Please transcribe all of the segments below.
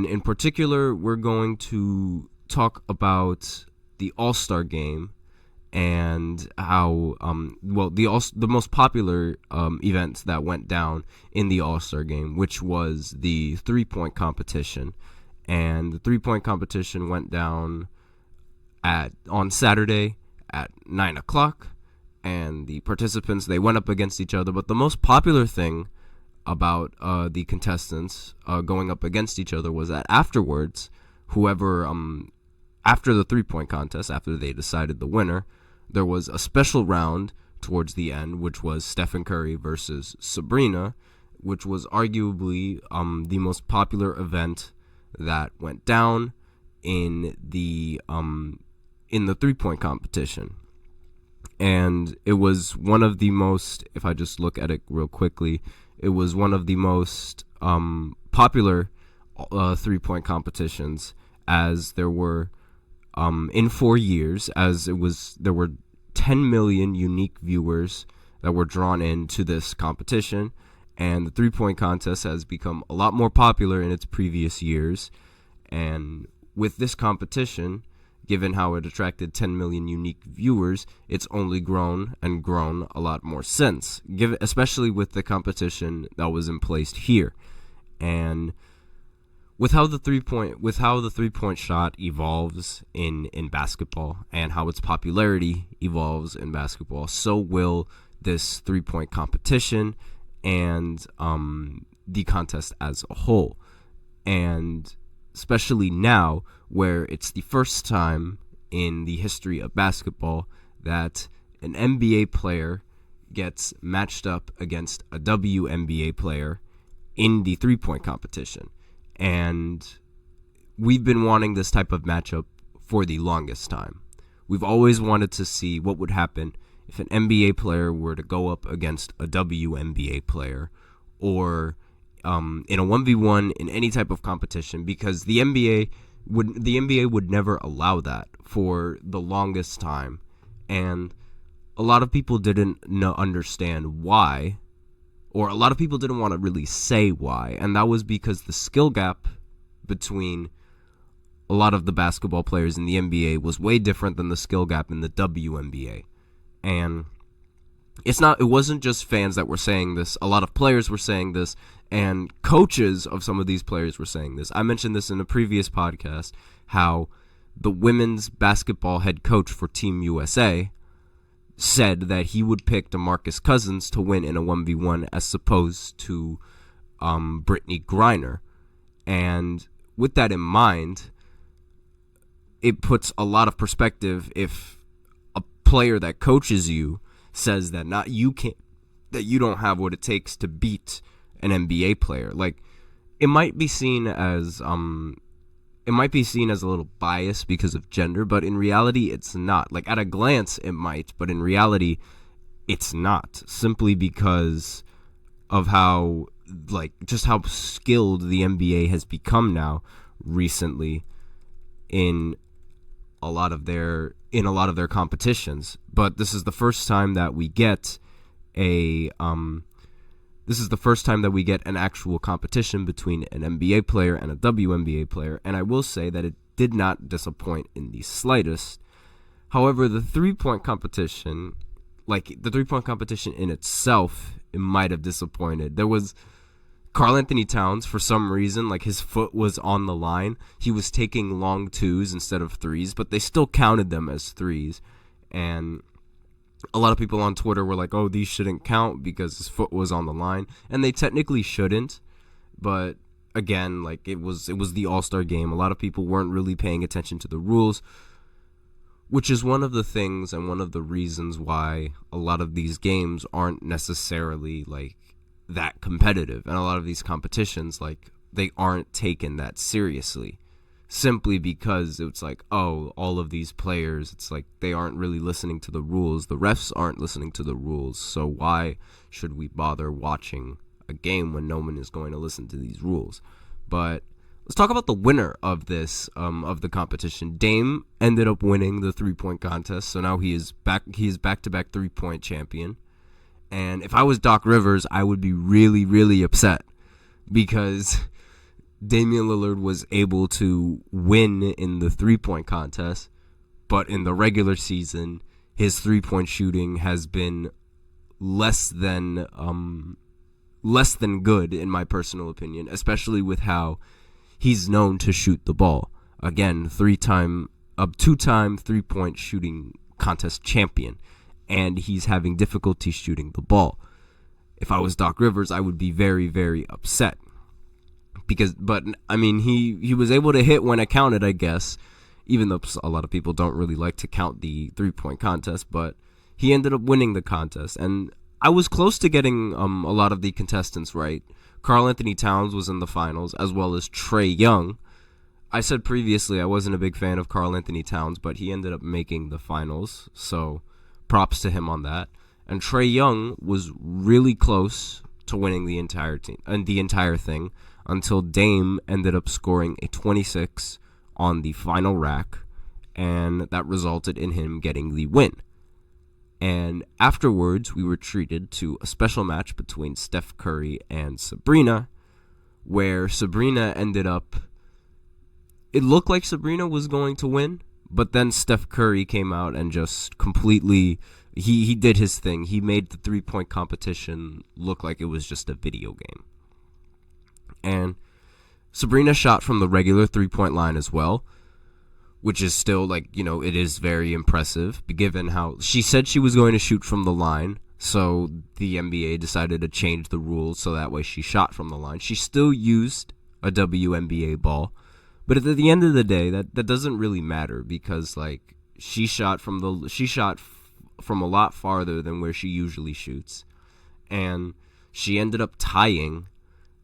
And in particular, we're going to talk about the All-Star game and how, the most popular event that went down in the All-Star game, which was the three-point competition. And the three-point competition went down on Saturday at 9 o'clock, and the participants, they went up against each other. But the most popular thing about the contestants going up against each other was that afterwards, whoever, after the three-point contest, after they decided the winner, there was a special round towards the end, which was Stephen Curry versus Sabrina, which was arguably the most popular event that went down in the three-point competition. And it was one of the most, if I just look at it real quickly, it was one of the most popular three-point competitions, as there were in 4 years, there were 10 million unique viewers that were drawn into this competition, and the three-point contest has become a lot more popular in its previous years. And with this competition, given how it attracted 10 million unique viewers, it's only grown and grown a lot more since, especially with the competition that was in place here. And with how the three-point shot evolves in basketball, and how its popularity evolves in basketball, so will this three-point competition and the contest as a whole. And especially now, where it's the first time in the history of basketball that an NBA player gets matched up against a WNBA player in the three-point competition. And we've been wanting this type of matchup for the longest time. We've always wanted to see what would happen if an NBA player were to go up against a WNBA player, or in a 1v1 in any type of competition, because the NBA would never allow that for the longest time. And a lot of people didn't understand why, or a lot of people didn't want to really say why, and that was because the skill gap between a lot of the basketball players in the NBA was way different than the skill gap in the WNBA. And it wasn't just fans that were saying this. A lot of players were saying this, and coaches of some of these players were saying this. I mentioned this in a previous podcast, how the women's basketball head coach for Team USA said that he would pick DeMarcus Cousins to win in a 1v1 as opposed to Brittany Griner. And with that in mind, it puts a lot of perspective if a player that coaches you says that that you don't have what it takes to beat an NBA player. Like, it might be seen as a little biased because of gender, but in reality it's not. Like, at a glance it might, but in reality it's not, simply because of how skilled the NBA has become now recently in a lot of their competitions. But this is the first time that we get an actual competition between an NBA player and a WNBA player, and I will say that it did not disappoint in the slightest. However, the three-point competition in itself, it might have disappointed. There was Karl Anthony Towns, for some reason, like, his foot was on the line. He was taking long twos instead of threes, but they still counted them as threes. And a lot of people on Twitter were like, oh, these shouldn't count because his foot was on the line. And they technically shouldn't. But again, like, it was the All-Star game. A lot of people weren't really paying attention to the rules, which is one of the things and one of the reasons why a lot of these games aren't necessarily, like, that competitive. And a lot of these competitions, like, they aren't taken that seriously, simply because it's like, oh, all of these players, it's like they aren't really listening to the rules. The refs aren't listening to the rules. So why should we bother watching a game when no one is going to listen to these rules? But let's talk about the winner of this, of the competition. Dame ended up winning the three-point contest, so now he is back-to-back three-point champion. And if I was Doc Rivers, I would be really, really upset, because Damian Lillard was able to win in the three-point contest, but in the regular season, his three-point shooting has been less than good, in my personal opinion, especially with how he's known to shoot the ball. Again, two-time three-point shooting contest champion, and he's having difficulty shooting the ball. If I was Doc Rivers, I would be very, very upset. But I mean, he was able to hit when it counted, I guess, even though a lot of people don't really like to count the three-point contest, but he ended up winning the contest. And I was close to getting a lot of the contestants right. Karl Anthony Towns was in the finals, as well as Trae Young. I said previously I wasn't a big fan of Karl Anthony Towns, but he ended up making the finals, so props to him on that. And Trae Young was really close to winning the entire thing until Dame ended up scoring a 26 on the final rack, and that resulted in him getting the win. And afterwards, we were treated to a special match between Steph Curry and Sabrina, where Sabrina ended up... It looked like Sabrina was going to win, but then Steph Curry came out and just completely... He did his thing. He made the three-point competition look like it was just a video game. And Sabrina shot from the regular three-point line as well, which is still, it is very impressive, given how she said she was going to shoot from the line, so the NBA decided to change the rules so that way she shot from the line. She still used a WNBA ball, but at the end of the day, that doesn't really matter, because, she shot from a lot farther than where she usually shoots, and she ended up tying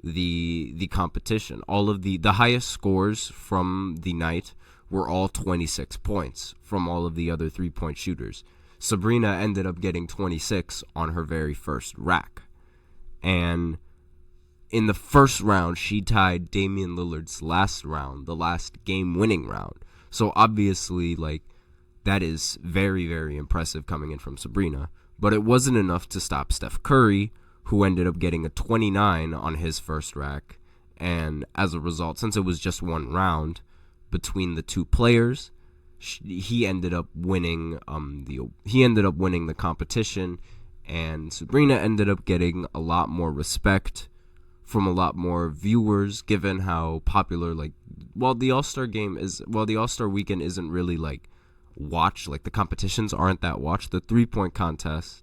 the competition. All of the highest scores from the night were all 26 points from all of the other three-point shooters. Sabrina ended up getting 26 on her very first rack. And in the first round, she tied Damian Lillard's last round, the last game-winning round. So obviously, that is very, very impressive coming in from Sabrina. But it wasn't enough to stop Steph Curry, who ended up getting a 29 on his first rack. And as a result, since it was just one round between the two players, he ended up winning the competition, and Sabrina ended up getting a lot more respect from a lot more viewers, given how popular the All-Star weekend isn't really watched, the competitions aren't that watched. The three-point contest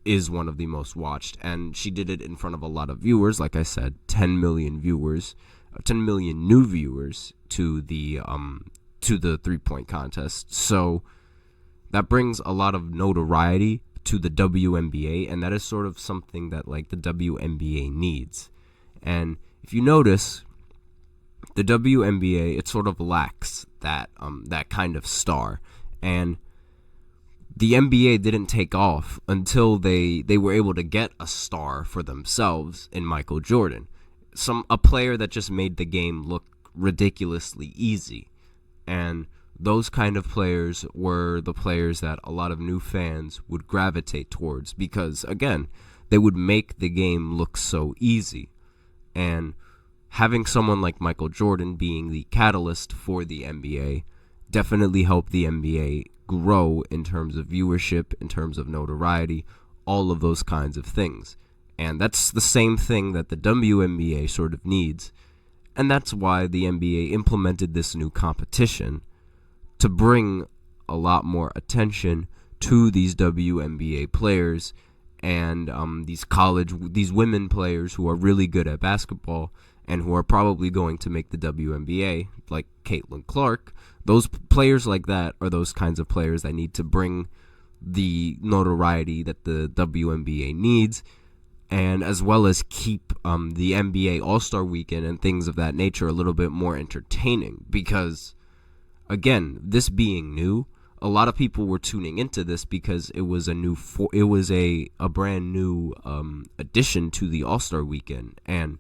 is one of the most watched, and she did it in front of a lot of viewers. Like I said, 10 million new viewers to the three-point contest. So that brings a lot of notoriety to the WNBA, and that is sort of something that the WNBA needs. And if you notice, the WNBA, it sort of lacks that kind of star, and the NBA didn't take off until they were able to get a star for themselves in Michael Jordan. A player that just made the game look ridiculously easy. And those kind of players were the players that a lot of new fans would gravitate towards, because, again, they would make the game look so easy. And having someone like Michael Jordan being the catalyst for the NBA definitely helped the NBA grow in terms of viewership, in terms of notoriety, all of those kinds of things. And that's the same thing that the WNBA sort of needs. And that's why the NBA implemented this new competition, to bring a lot more attention to these WNBA players and these women players who are really good at basketball and who are probably going to make the WNBA, like Caitlin Clark. Those players like that are those kinds of players that need to bring the notoriety that the WNBA needs, and as well as keep the NBA All-Star Weekend and things of that nature a little bit more entertaining. Because, again, this being new, a lot of people were tuning into this because it was a brand new addition to the All-Star Weekend, and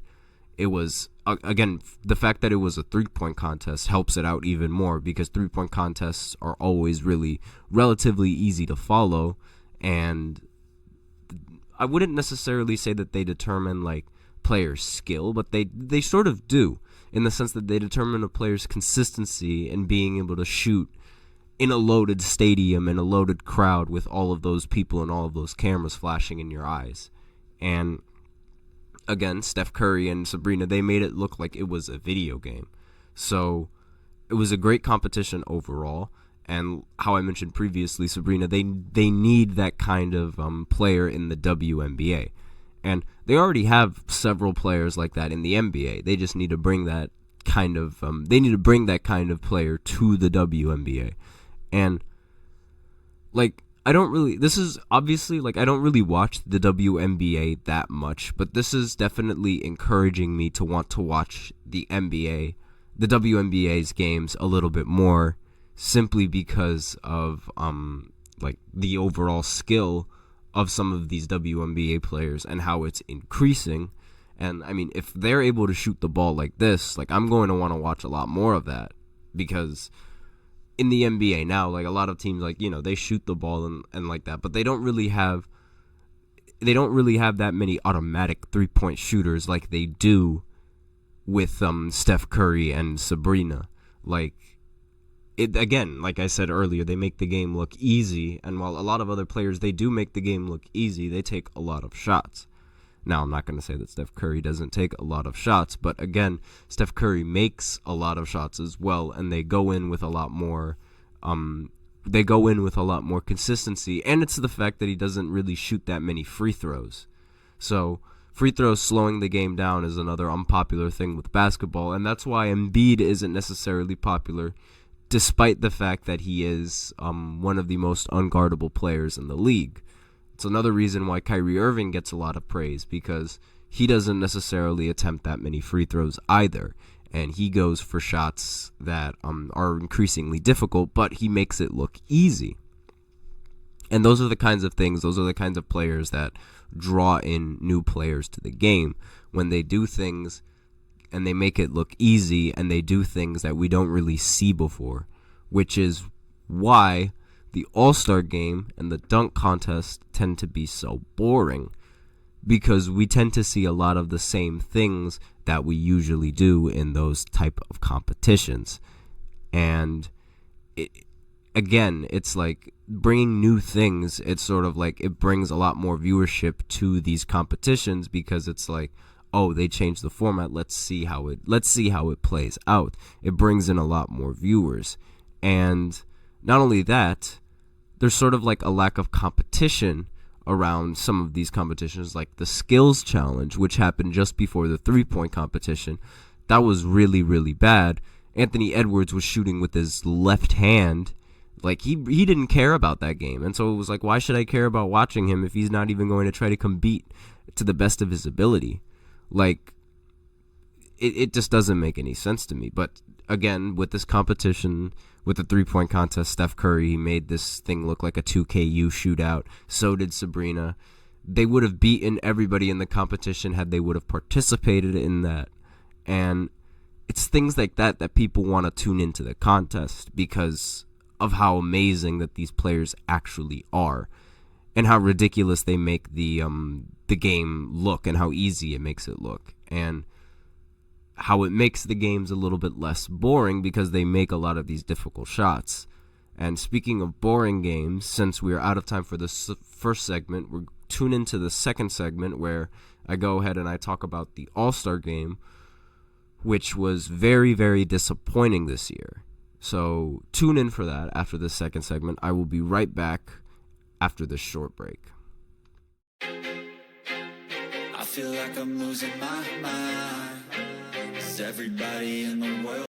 it was, again, the fact that it was a three-point contest helps it out even more, because three-point contests are always really relatively easy to follow, and I wouldn't necessarily say that they determine players' skill, but they sort of do. in the sense that they determine a player's consistency in being able to shoot in a loaded stadium, in a loaded crowd with all of those people and all of those cameras flashing in your eyes. And again, Steph Curry and Sabrina, they made it look like it was a video game. So it was a great competition overall. And how I mentioned previously, Sabrina, they need that kind of player in the WNBA. And they already have several players like that in the NBA. They just need to bring that kind of player to the WNBA. And like, I don't really watch the WNBA that much, but this is definitely encouraging me to want to watch the WNBA's games a little bit more, simply because of like the overall skill of some of these WNBA players and how it's increasing. And I mean, if they're able to shoot the ball like this, like, I'm going to want to watch a lot more of that, because in the NBA now, like, a lot of teams, like, you know, they shoot the ball and like that, but they don't really have that many automatic 3-point shooters like they do with Steph Curry and Sabrina. Like, it, again, like I said earlier, they make the game look easy, and while a lot of other players, they do make the game look easy, they take a lot of shots. Now, I'm not going to say that Steph Curry doesn't take a lot of shots, but again, Steph Curry makes a lot of shots as well, and they go in with a lot more consistency, and it's the fact that he doesn't really shoot that many free throws. So free throws slowing the game down is another unpopular thing with basketball, and that's why Embiid isn't necessarily popular, despite the fact that he is one of the most unguardable players in the league. It's another reason why Kyrie Irving gets a lot of praise, because he doesn't necessarily attempt that many free throws either, and he goes for shots that are increasingly difficult, but he makes it look easy. And those are the kinds of players that draw in new players to the game, when they do things and they make it look easy, and they do things that we don't really see before, which is why the All-Star game and the dunk contest tend to be so boring, because we tend to see a lot of the same things that we usually do in those type of competitions. And it's like bringing new things. It's sort of like it brings a lot more viewership to these competitions, because it's like, oh, they changed the format. Let's see how it plays out. It brings in a lot more viewers. And not only that, there's sort of like a lack of competition around some of these competitions, like the skills challenge, which happened just before the 3-point competition. That was really, really bad. Anthony Edwards was shooting with his left hand. Like, he didn't care about that game. And so it was like, why should I care about watching him if he's not even going to try to compete to the best of his ability? Like, it just doesn't make any sense to me. But again, with this competition, with the 3-point contest, Steph Curry made this thing look like a 2KU shootout. So did Sabrina. They would have beaten everybody in the competition had they would have participated in that. And it's things like that that people want to tune into the contest, because of how amazing that these players actually are, and how ridiculous they make the game look, and how easy it makes it look, and how it makes the games a little bit less boring, because they make a lot of these difficult shots. And speaking of boring games, since we are out of time for this first segment, we're tune into the second segment, where I go ahead and I talk about the All-Star game, which was very, very disappointing this year. So tune in for that after the second segment. I will be right back after this short break. I feel like I'm losing my mind, 'cause everybody in the world